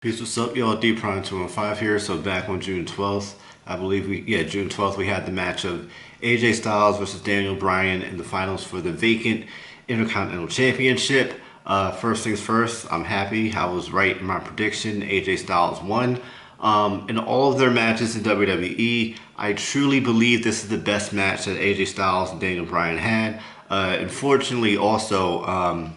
Peace, what's up, y'all? D-Prime215 here. So back on June 12th, I believe June 12th, we had the match of AJ Styles versus Daniel Bryan in the finals for the vacant Intercontinental Championship. First things first, I'm happy. I was right in my prediction. AJ Styles won. In all of their matches in WWE, I truly believe this is the best match that AJ Styles and Daniel Bryan had. Unfortunately, also,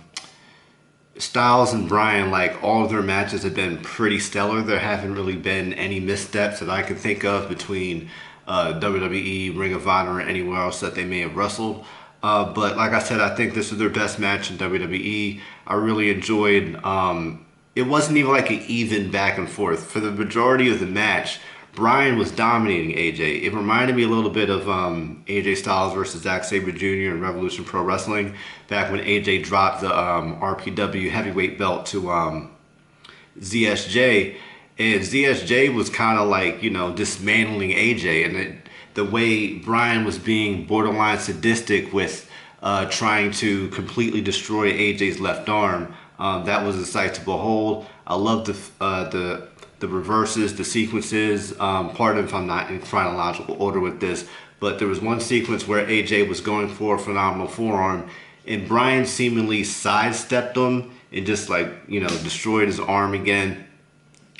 Styles and Bryan, like all of their matches have been pretty stellar. There haven't really been any missteps that I can think of between WWE, Ring of Honor, or anywhere else that they may have wrestled. But like I said, I think this was their best match in WWE. I really enjoyed. It wasn't even like an even back and forth. For the majority of the match, Bryan was dominating AJ. It reminded me a little bit of AJ Styles versus Zack Sabre Jr. in Revolution Pro Wrestling, back when AJ dropped the RPW heavyweight belt to ZSJ. And ZSJ was kind of like, dismantling AJ. And the way Bryan was being borderline sadistic with trying to completely destroy AJ's left arm, that was a sight to behold. I love the reverses, the sequences. Pardon if I'm not in chronological order with this, but there was one sequence where AJ was going for a phenomenal forearm, and Bryan seemingly sidestepped him and just destroyed his arm again.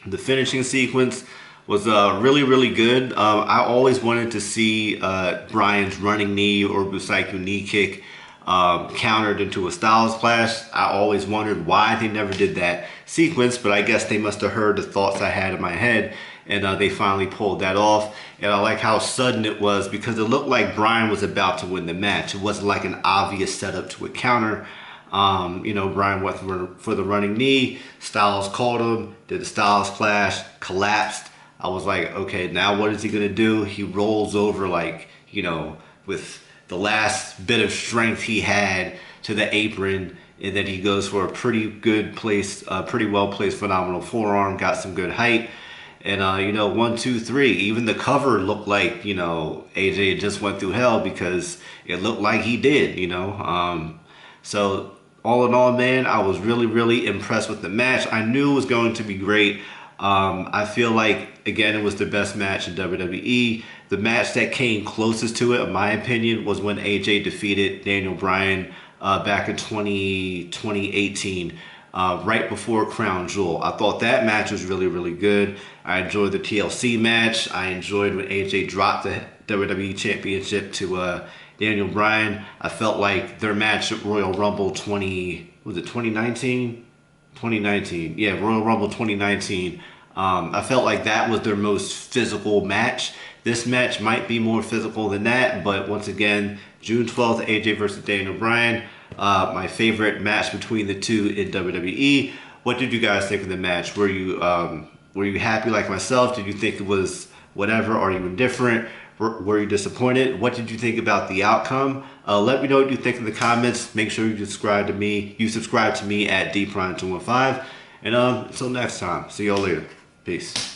The finishing sequence was really, really good. I always wanted to see Bryan's running knee or Busaiku knee kick countered into a Styles Clash. I always wondered why they never did that sequence, but I guess they must have heard the thoughts I had in my head, and they finally pulled that off. And I like how sudden it was, because it looked like Bryan was about to win the match. It wasn't like an obvious setup to a counter. Bryan went for the running knee. Styles called him, did the Styles Clash, collapsed. I was like, okay, now what is he gonna do? He rolls over with the last bit of strength he had to the apron, and then he goes for a pretty good place, pretty well placed phenomenal forearm, got some good height. And 1, 2, 3, even the cover looked like AJ just went through hell, because it looked like he did. So all in all, man, I was really, really impressed with the match. I knew it was going to be great. I feel like, again, it was the best match in WWE. The match that came closest to it, in my opinion, was when AJ defeated Daniel Bryan back in 2018, right before Crown Jewel. I thought that match was really, really good. I enjoyed the TLC match. I enjoyed when AJ dropped the WWE Championship to Daniel Bryan. I felt like their match at Royal Rumble 2019? 2019, yeah, Royal Rumble 2019. I felt like that was their most physical match. This match might be more physical than that, but once again, June 12th, AJ versus Daniel Bryan, my favorite match between the two in WWE. What did you guys think of the match? Were you happy like myself? Did you think it was whatever? Are you indifferent? Were you disappointed? What did you think about the outcome? Let me know what you think in the comments. Make sure you subscribe to me. You subscribe to me at D-Prime215. And until next time, see y'all later. Peace.